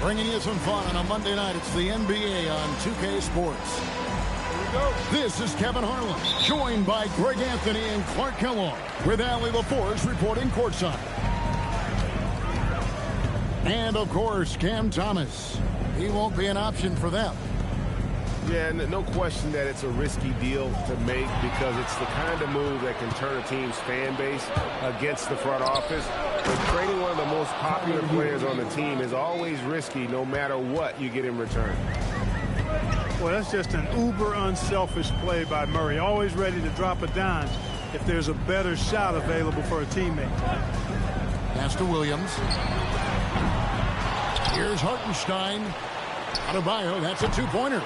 Bringing you some fun on a Monday night. It's the NBA on 2K Sports. This is Kevin Harlan, joined by Greg Anthony and Clark Kellogg, with Allie LaForce reporting courtside. And, of course, Cam Thomas. He won't be an option for them. Yeah, no question that it's a risky deal to make because it's the kind of move that can turn a team's fan base against the front office. But trading one of the most popular players on the team is always risky no matter what you get in return. Well, that's just an uber unselfish play by Murray. Always ready to drop a dime if there's a better shot available for a teammate. Pass to Williams. Here's Hartenstein. Adebayo, that's a two-pointer.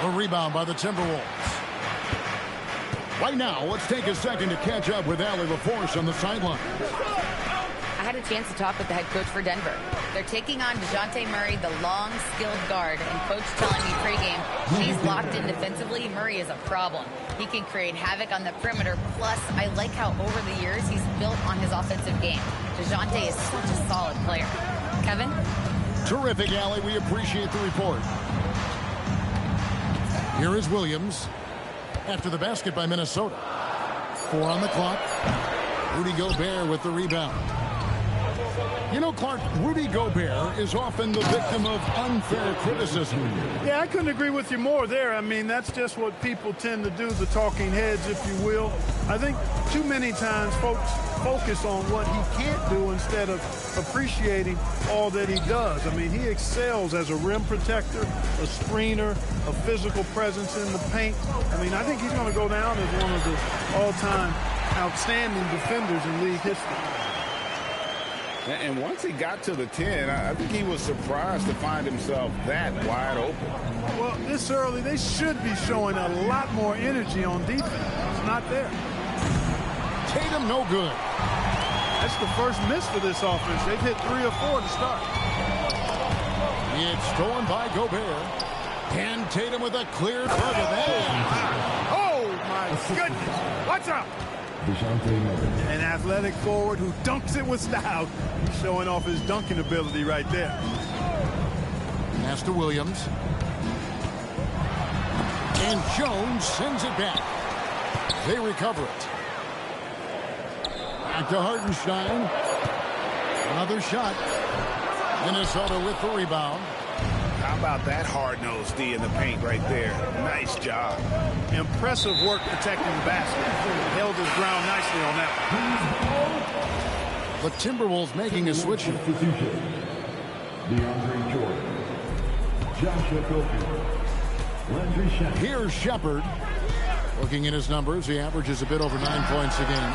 A rebound by the Timberwolves. Right now, let's take a second to catch up with Allie LaForce on the sideline. I had a chance to talk with the head coach for Denver. They're taking on DeJounte Murray, the long, skilled guard, and coach telling me pregame he's locked in defensively. Murray is a problem. He can create havoc on the perimeter. Plus, I like how over the years he's built on his offensive game. DeJounte is such a solid player. Kevin? Terrific, Allie. We appreciate the report. Here is Williams after the basket by Minnesota. 4 on the clock. Rudy Gobert with the rebound. You know, Clark, Rudy Gobert is often the victim of unfair criticism. Yeah, I couldn't agree with you more there. I mean, that's just what people tend to do, the talking heads, if you will. I think too many times folks focus on what he can't do instead of appreciating all that he does. I mean, he excels as a rim protector, a screener, a physical presence in the paint. I mean, I think he's going to go down as one of the all-time outstanding defenders in league history. And once he got to the 10, I think he was surprised to find himself that wide open. Well, this early, they should be showing a lot more energy on defense. It's not there. Tatum, no good. That's the first miss for this offense. They've hit 3 or 4 to start. It's stolen by Gobert. And Tatum with a clear target. Oh, my goodness. What's up? An athletic forward who dunks it with style. He's showing off his dunking ability right there. Pass to Williams. And Jones sends it back. They recover it. Back to Hartenstein. Another shot. Minnesota with the rebound. How about that hard-nosed D in the paint right there? Nice job. Impressive work protecting the basket. Held his ground nicely on that. The Timberwolves making a switch. DeAndre Jordan. Joshua Gilbert. Here's Shepard. Looking at his numbers, he averages a bit over 9 points a game.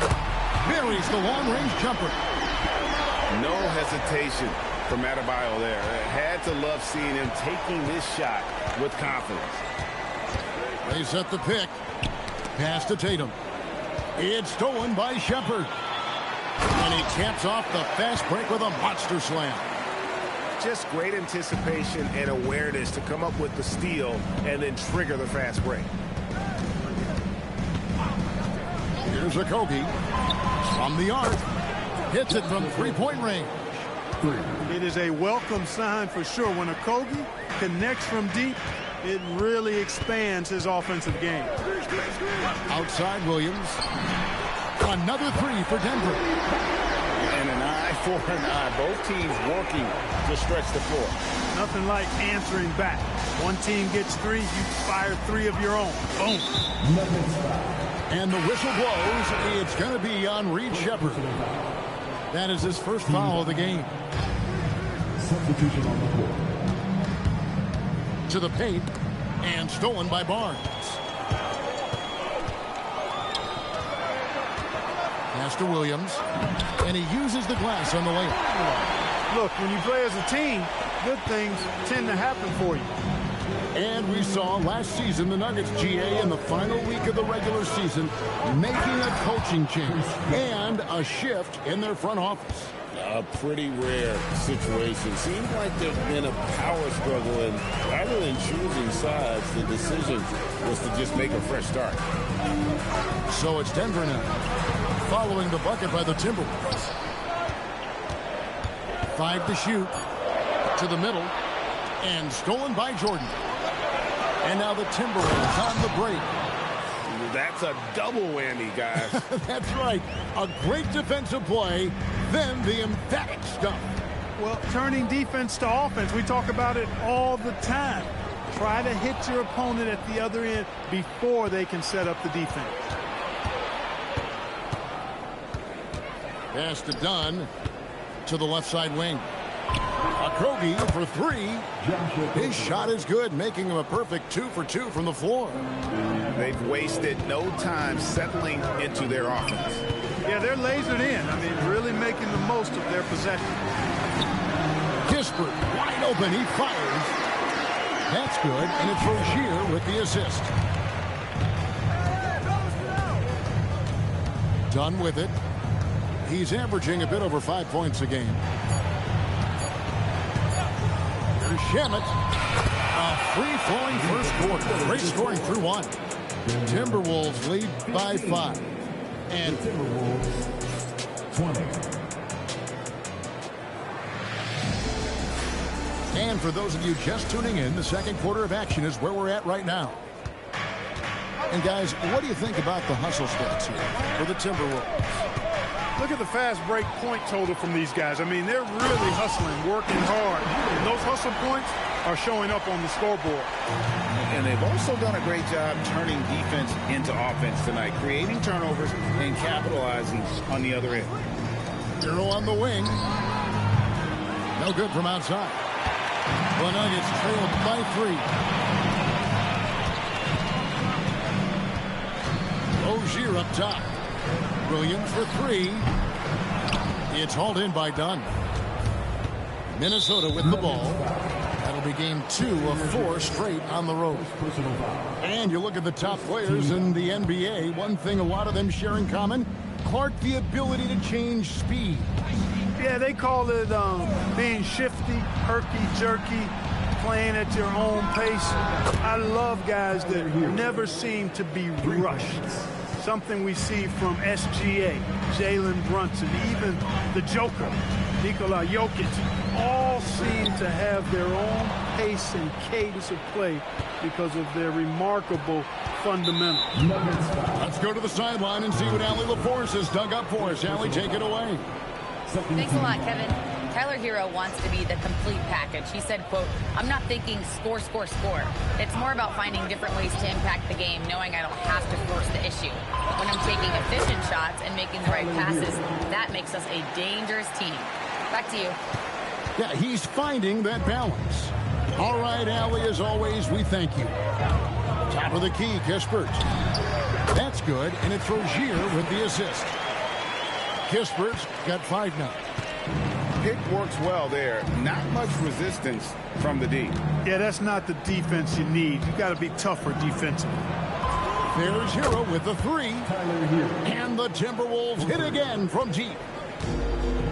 Buries the long-range jumper. No hesitation from Adebayo there. Had to love seeing him taking this shot with confidence. They set the pick. Pass to Tatum. It's stolen by Shepard. And he taps off the fast break with a monster slam. Just great anticipation and awareness to come up with the steal and then trigger the fast break. Here's Okogie. From the arc. Hits it from three-point range. It is a welcome sign for sure. When Okogie connects from deep, it really expands his offensive game. Outside Williams. Another three for Denver. And an eye for an eye. Both teams working to stretch the floor. Nothing like answering back. One team gets 3, you fire 3 of your own. Boom. And the whistle blows. It's going to be on Reed Shepard. That is his first foul of the game. Substitution on the court. To the paint. And stolen by Barnes. Pass to Williams. And he uses the glass on the layup. Look, when you play as a team, good things tend to happen for you. And we saw last season the Nuggets, GA, in the final week of the regular season, making a coaching change and a shift in their front office. A pretty rare situation. Seems like there's been a power struggle, and rather than choosing sides, the decision was to just make a fresh start. So it's Denver now, following the bucket by the Timberwolves. 5 to shoot. to the middle. And stolen by Jordan. And now the Timberwolves on the break. That's a double whammy, guys. That's right. A great defensive play, then the emphatic stuff. Well, turning defense to offense, we talk about it all the time. Try to hit your opponent at the other end before they can set up the defense. Pass to Dunn to the left side wing. Okogie for three. His shot is good, making him a perfect 2 for 2 from the floor. They've wasted no time settling into their offense. Yeah, they're lasered in. I mean, really making the most of their possession. Kispert wide open. He fires. That's good, and it's Rozier with the assist. Done with it. He's averaging a bit over 5 points a game. Here's Shamet. A free-flowing first quarter. Great scoring through one. Timberwolves lead by 5. And Timberwolves 20. And for those of you just tuning in, the second quarter of action is where we're at right now. And guys, what do you think about the hustle stats here for the Timberwolves? Look at the fast break point total from these guys. I mean, they're really hustling, working hard. And those hustle points are showing up on the scoreboard. And they've also done a great job turning defense into offense tonight, creating turnovers and capitalizing on the other end. Hero on the wing. No good from outside. The Nuggets trailed by 3. Rozier up top. Williams for 3. It's hauled in by Dunn. Minnesota with the ball. That'll be game 2 of 4 straight on the road. And you look at the top players in the NBA, one thing a lot of them share in common, Clark, the ability to change speed. Yeah, they call it being shifty, herky-jerky, playing at your own pace. I love guys that never seem to be rushed. Something we see from SGA, Jalen Brunson, even the Joker, Nikola Jokic, all seem to have their own pace and cadence of play because of their remarkable fundamentals. Let's go to the sideline and see what Allie LaForce has dug up for us. Allie, take it away. Thanks a lot, Kevin. Tyler Hero wants to be the complete package. He said, quote, "I'm not thinking score, score, score. It's more about finding different ways to impact the game, knowing I don't have to force the issue. When I'm taking efficient shots and making the right passes, that makes us a dangerous team." Back to you. Yeah, he's finding that balance. All right, Allie, as always, we thank you. Top of the key, Kispert. That's good, and it's Rozier with the assist. Kispert's got 5 now. Pick works well there. Not much resistance from the D. Yeah, that's not the defense you need. You got to be tougher defensively. There's Hero with the 3. And the Timberwolves hit again from deep.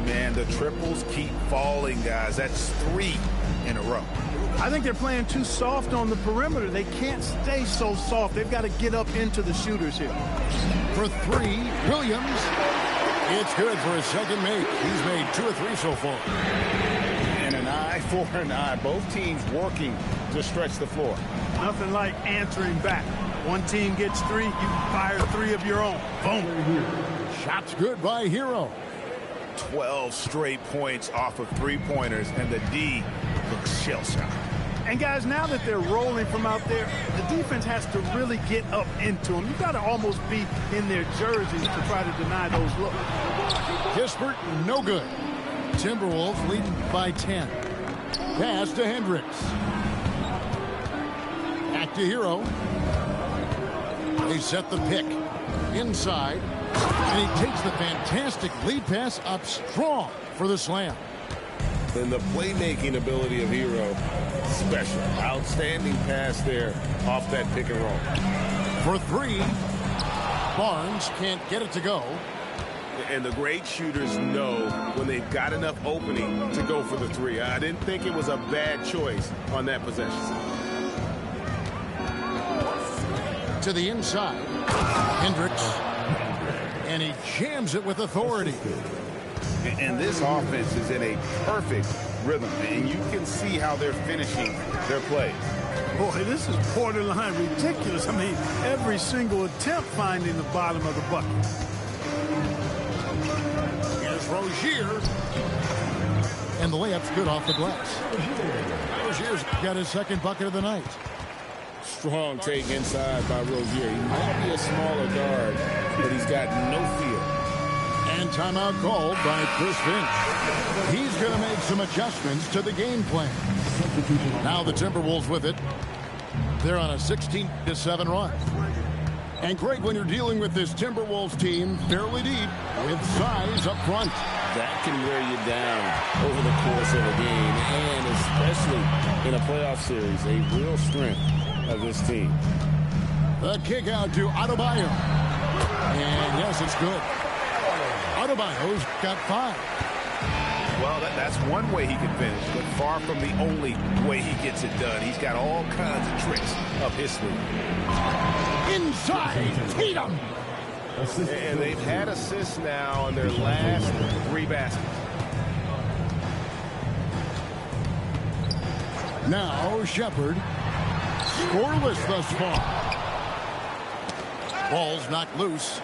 Man, the triples keep falling, guys. That's 3 in a row. I think they're playing too soft on the perimeter. They can't stay so soft. They've got to get up into the shooters here. For 3, Williams. It's good for his second make. He's made 2 or 3 so far. And an eye for an eye. Both teams working to stretch the floor. Nothing like answering back. One team gets 3, you fire 3 of your own. Boom. Shots good by Hero. 12 straight points off of 3-pointers, and the D looks shell-shocked. And guys, now that they're rolling from out there, the defense has to really get up into them. You've got to almost be in their jerseys to try to deny those looks. Kispert, no good. Timberwolves leading by 10. Pass to Hendricks. Back to Hero. They set the pick. Inside. And he takes the fantastic lead pass up strong for the slam. And the playmaking ability of Hero, special. Outstanding pass there off that pick and roll. For 3, Barnes can't get it to go. And the great shooters know when they've got enough opening to go for the 3. I didn't think it was a bad choice on that possession. To the inside. Hendricks. And he jams it with authority. And this offense is in a perfect rhythm, and you can see how they're finishing their plays. Boy, this is borderline ridiculous. I mean, every single attempt finding the bottom of the bucket. Here's Rozier. And the layup's good off the glass. Rozier's got his second bucket of the night. Strong take inside by Rozier. He might be a smaller guard, but he's got no feel. And timeout called by Chris Finch. He's going to make some adjustments to the game plan. Now the Timberwolves with it. They're on a 16-7 run. And Greg, when you're dealing with this Timberwolves team fairly deep with size up front, that can wear you down over the course of a game, and especially in a playoff series, a real strength of this team. The kick out to Adebayo. And yes, it's good. Adebayo's got 5. Well, that's one way he can finish, but far from the only way he gets it done. He's got all kinds of tricks up his sleeve. Inside, Tatum. And they've had assists now on their last 3 baskets. Now Shepherd, scoreless thus far. Ball's knocked loose.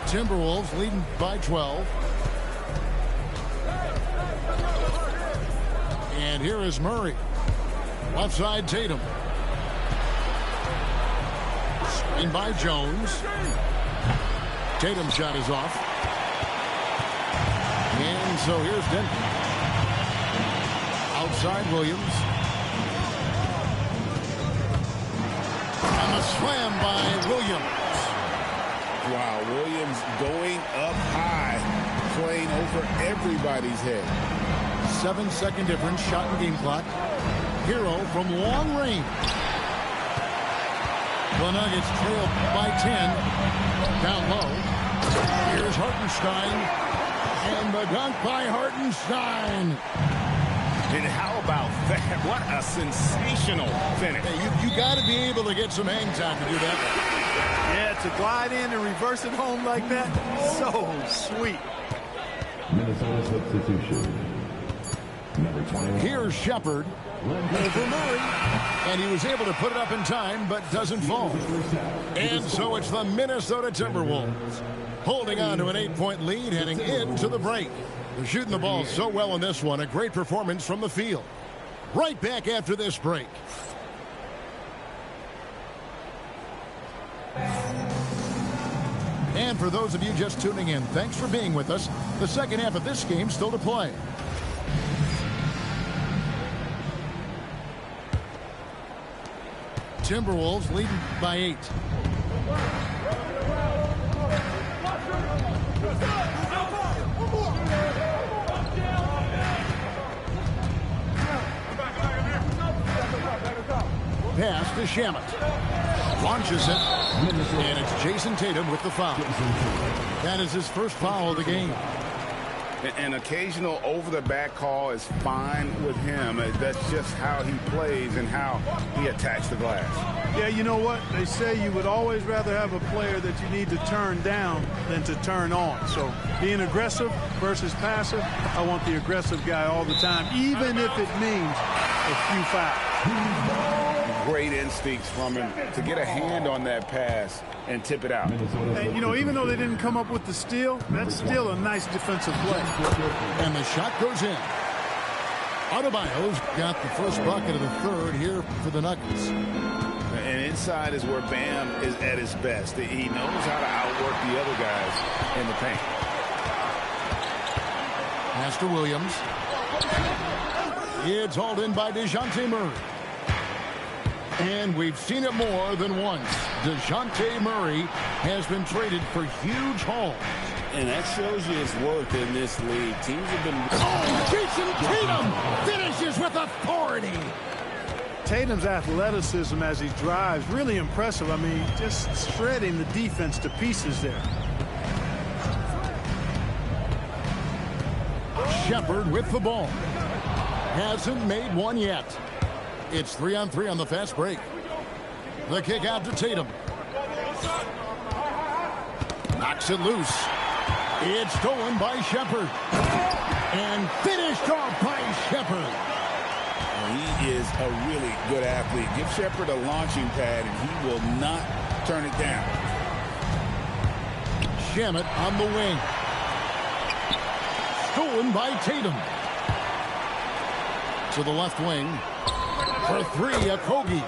Timberwolves leading by 12. And here is Murray. Left side, Tatum. Screen by Jones. Tatum's shot is off. And so here's Denver. Outside Williams. And a slam by Williams. Wow, Williams going up high, playing over everybody's head. 7-second difference, shot and game clock. Hero from long range. The Nuggets trail by 10. Down low. Here's Hartenstein. And the dunk by Hartenstein. And how about that? What a sensational finish. Hey, you got to be able to get some hang time to do that. Yeah, to glide in and reverse it home like that, so sweet. Minnesota substitution. Number 21. Here's Shepherd over Murray. And he was able to put it up in time, but doesn't fall. And so it's the Minnesota Timberwolves holding on to an 8-point lead heading into the break. They're shooting the ball so well in this one. A great performance from the field. Right back after this break. And for those of you just tuning in, thanks for being with us. The second half of this game still to play. Timberwolves leading by 8. Pass to Shamet. Launches it. And it's Jason Tatum with the foul. That is his first foul of the game. An occasional over-the-back call is fine with him. That's just how he plays and how he attacks the glass. Yeah, you know what? They say you would always rather have a player that you need to turn down than to turn on. So being aggressive versus passive, I want the aggressive guy all the time, even if it means a few fouls. Great instincts from him to get a hand on that pass and tip it out. And, you know, even though they didn't come up with the steal, that's still a nice defensive play. And the shot goes in. Adebayo's got the first bucket of the third here for the Nuggets. And inside is where Bam is at his best. He knows how to outwork the other guys in the paint. Pass to Williams. It's hauled in by DeJounte Murray. And we've seen it more than once. DeJounte Murray has been traded for huge hauls. And that shows you his worth in this league. Teams have been... Oh, Jason Tatum finishes with authority. Tatum's athleticism as he drives, really impressive. I mean, just shredding the defense to pieces there. Shepherd with the ball. Hasn't made one yet. It's 3-on-3 on the fast break. The kick out to Tatum. Knocks it loose. It's stolen by Shepherd. And finished off by Sheppard. He is a really good athlete. Give Sheppard a launching pad, and he will not turn it down. Shamet on the wing. Stolen by Tatum. To the left wing. For three, Okogie.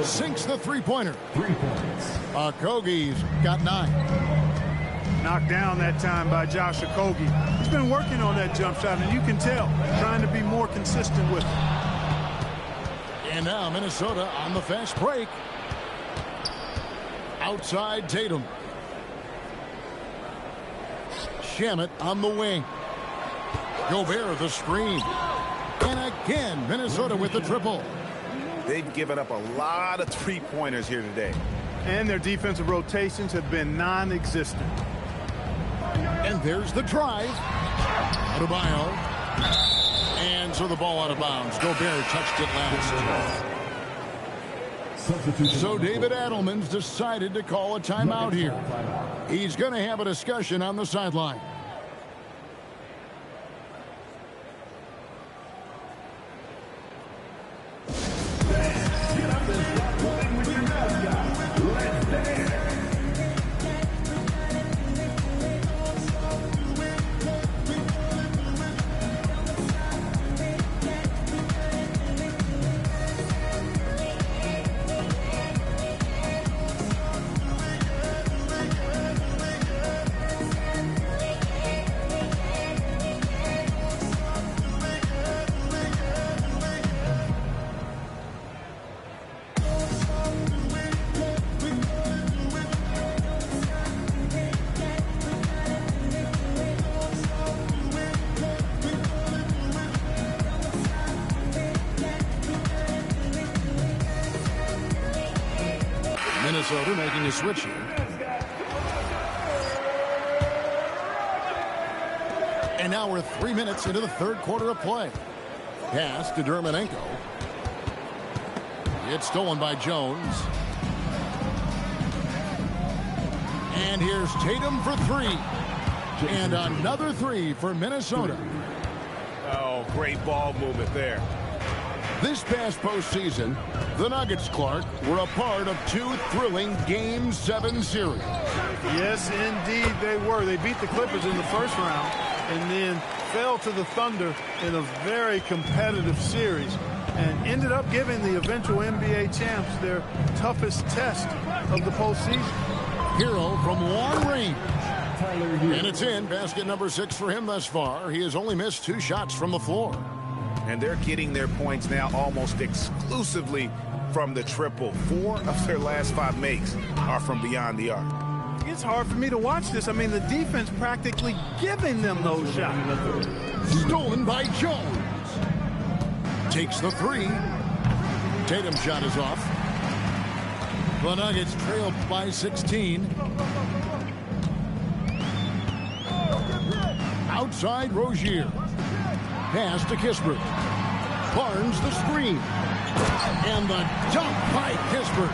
Sinks the three-pointer. 3 points. Okogie's got 9. Knocked down that time by Josh Okogie. He's been working on that jump shot, and you can tell, trying to be more consistent with it. And now Minnesota on the fast break. Outside Tatum. Shamet on the wing. Gobert the screen. And again, Minnesota with the triple. They've given up a lot of three-pointers here today. And their defensive rotations have been non-existent. And there's the drive. Adebayo. And so the ball out of bounds. Gobert touched it last. Substitution. So David Adelman's decided to call a timeout here. He's going to have a discussion on the sideline. Minnesota making a switch here. And now we're 3 minutes into the third quarter of play. Pass to Dermanenko. It's stolen by Jones. And here's Tatum for three. And another three for Minnesota. Oh, great ball movement there. This past postseason, the Nuggets, Clark, were a part of 2 thrilling Game 7 series. Yes, indeed they were. They beat the Clippers in the first round and then fell to the Thunder in a very competitive series and ended up giving the eventual NBA champs their toughest test of the postseason. Hero from long range. And it's in. Basket number 6 for him thus far. He has only missed 2 shots from the floor. And they're getting their points now almost exclusively from the triple. 4 of their last 5 makes are from beyond the arc. It's hard for me to watch this. I mean, the defense practically giving them those shots. Stolen by Jones. Takes the 3. Tatum's shot is off. The Nuggets trail by 16. Outside Rozier. Pass to Kispert. Barnes the screen. And the dunk by Kispert.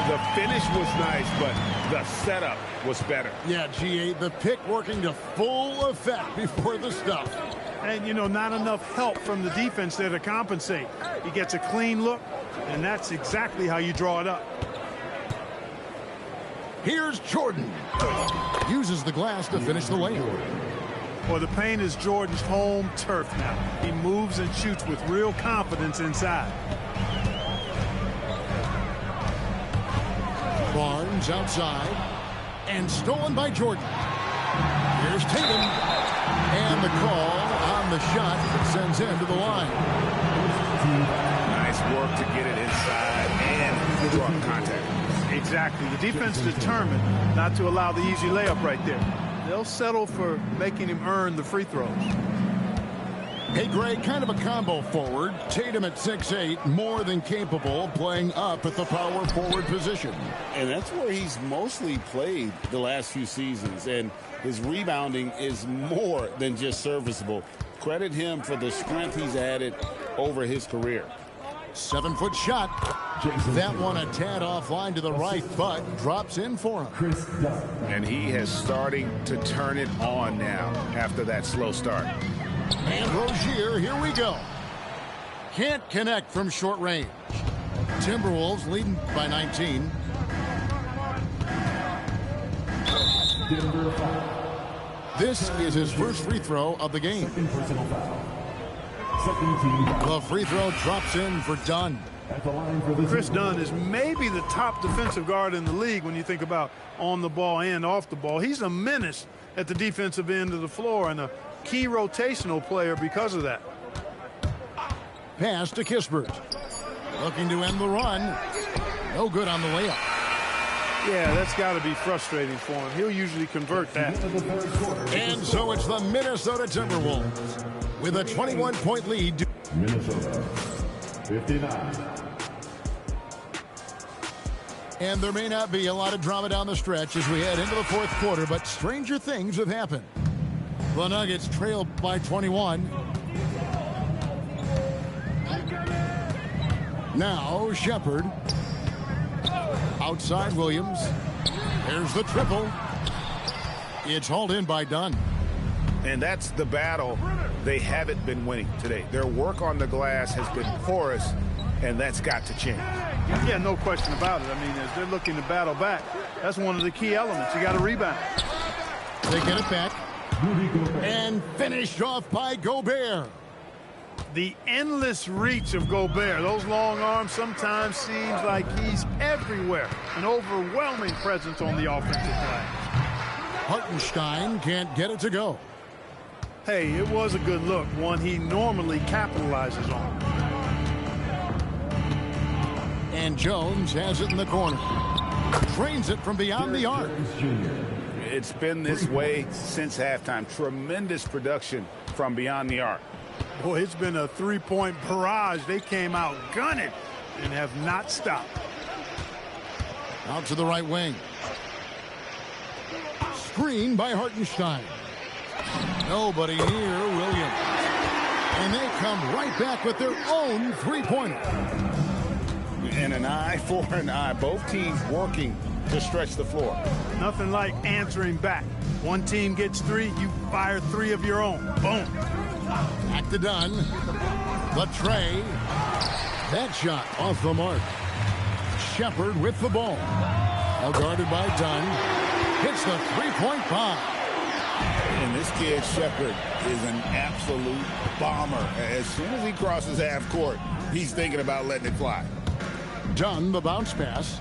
The finish was nice, but the setup was better. Yeah, GA, the pick working to full effect before the stuff. And, you know, not enough help from the defense there to compensate. He gets a clean look, and that's exactly how you draw it up. Here's Jordan. Uses the glass to finish the layup. Well, the paint is Jordan's home turf now. He moves and shoots with real confidence inside. Barnes outside. And stolen by Jordan. Here's Tatum. And the call on the shot that sends him to the line. Nice work to get it inside and draw contact. Exactly. The defense determined not to allow the easy layup right there. They'll settle for making him earn the free throws. Hey, Greg, kind of a combo forward. Tatum at 6'8", more than capable, playing up at the power forward position. And that's where he's mostly played the last few seasons. And his rebounding is more than just serviceable. Credit him for the strength he's added over his career. 7-foot shot. That one a tad offline to the right, but drops in for him. And he has starting to turn it on now after that slow start. And Rozier, here we go. Can't connect from short range. Timberwolves leading by 19. This is his first free throw of the game. The free throw drops in for Dunn. Chris Dunn is maybe the top defensive guard in the league when you think about on the ball and off the ball. He's a menace at the defensive end of the floor and a key rotational player because of that. Pass to Kispert. Looking to end the run. No good on the layup. Yeah, that's got to be frustrating for him. He'll usually convert that. And so it's the Minnesota Timberwolves with a 21-point lead. Minnesota, 59. And there may not be a lot of drama down the stretch as we head into the fourth quarter, but stranger things have happened. The Nuggets trail by 21. Now Shepherd. Outside Williams. There's the triple. It's hauled in by Dunn. And that's the battle they haven't been winning today. Their work on the glass has been porous, and that's got to change. Yeah, no question about it. I mean, as they're looking to battle back, that's one of the key elements. You got to rebound. They get it back. And finished off by Gobert. The endless reach of Gobert. Those long arms sometimes seems like he's everywhere. An overwhelming presence on the offensive glass. Hartenstein can't get it to go. Hey, it was a good look, one he normally capitalizes on. And Jones has it in the corner. Drains it from beyond the arc. It's been this way since halftime. Tremendous production from beyond the arc. Boy, it's been a three-point barrage. They came out gunning and have not stopped. Out to the right wing. Screen by Hartenstein. Nobody near Williams. And they come right back with their own three-pointer. And an eye for an eye. Both teams working to stretch the floor. Nothing like answering back. One team gets three, you fire three of your own. Boom. Back to Dunn. The tray. That shot off the mark. Shepherd with the ball. Now guarded by Dunn. Hits the three-point bomb. And this kid, Shepherd, is an absolute bomber. As soon as he crosses half court, he's thinking about letting it fly. Dunn, the bounce pass.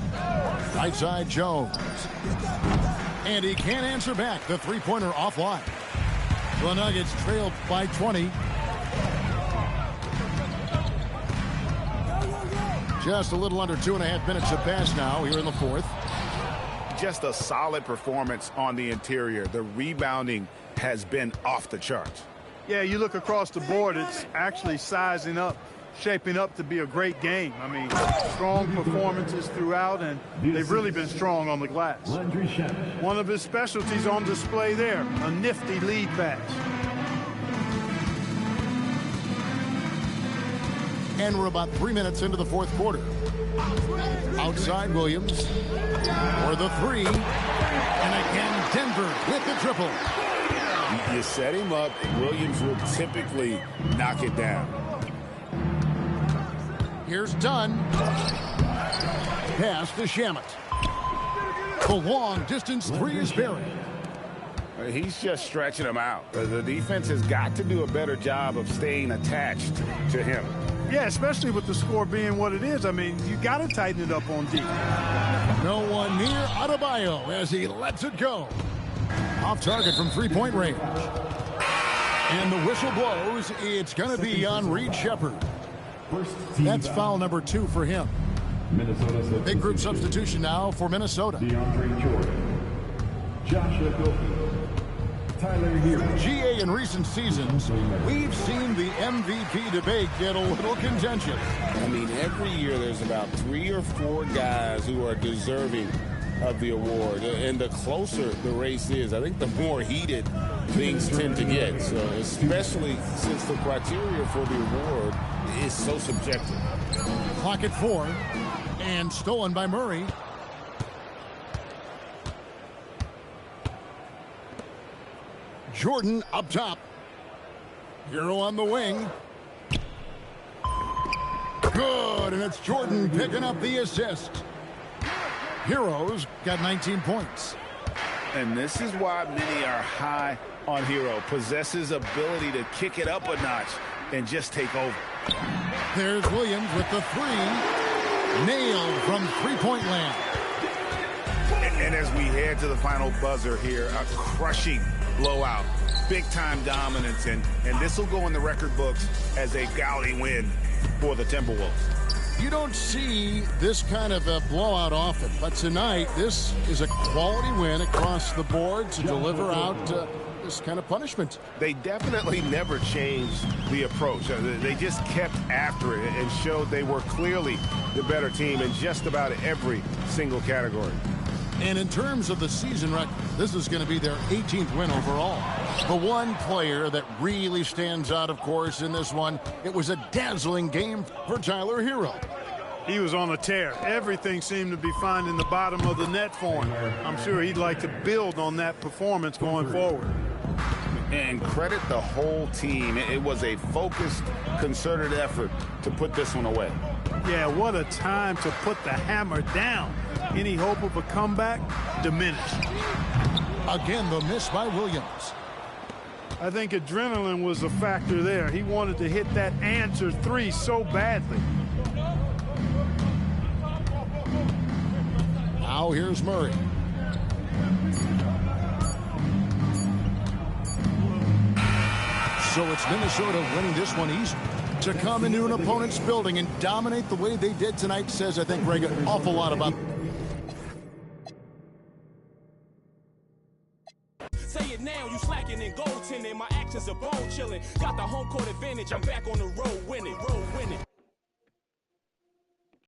Right side, Jones. And he can't answer back. The three-pointer offline. The Nuggets trail by 20. Just a little under 2.5 minutes to pass now here in the fourth. Just a solid performance on the interior. The rebounding has been off the charts. Yeah, you look across the board, it's actually sizing up, shaping up to be a great game. I mean, strong performances throughout, and they've really been strong on the glass. One of his specialties on display there, a nifty lead pass. And we're about 3 minutes into the fourth quarter. Outside Williams for the three. And again, Denver with the triple. You set him up, Williams will typically knock it down. Here's Dunn. Pass to Shamet. The long distance three is buried. He's just stretching him out. The defense has got to do a better job of staying attached to him. Yeah, especially with the score being what it is. I mean, you got to tighten it up on D. No one near Adebayo as he lets it go. Off target from three-point range. And the whistle blows. It's going to be on Reed Shepherd. That's foul number 2 for him. Big group substitution now for Minnesota. DeAndre Jordan, Joshua Okogie, Tyler Hero. GA in recent seasons, we've seen the MVP debate get a little contentious. I mean, every year there's about 3 or 4 guys who are deserving of the award. And the closer the race is, I think the more heated things tend to get. So especially since the criteria for the award is so subjective. Clock at 4, and stolen by Murray. Jordan up top. Hero on the wing. Good, and it's Jordan picking up the assist. Hero's got 19 points. And this is why many are high on Hero. Possesses ability to kick it up a notch and just take over. There's Williams with the 3. Nailed from three-point land. And as we head to the final buzzer here, a crushing blowout. Big-time dominance, and this will go in the record books as a gaudy win for the Timberwolves. You don't see this kind of a blowout often, but tonight this is a quality win across the board to deliver out this kind of punishment. They definitely never changed the approach. They just kept after it and showed they were clearly the better team in just about every single category. And in terms of the season record, this is going to be their 18th win overall. The one player that really stands out, of course, in this one, it was a dazzling game for Tyler Hero. He was on a tear. Everything seemed to be finding the bottom of the net for him. I'm sure he'd like to build on that performance going forward. And credit the whole team. It was a focused, concerted effort to put this one away. Yeah, what a time to put the hammer down. Any hope of a comeback diminished. Again, the miss by Williams. I think adrenaline was a factor there. He wanted to hit that answer 3 so badly. Now here's Murray. So it's Minnesota winning this one easy. To come into an opponent's building and dominate the way they did tonight says, I think, Greg, an awful lot about. Say it now, you slacking in goaltending. My actions are bone chilling. Got the home court advantage. I'm back on the road winning.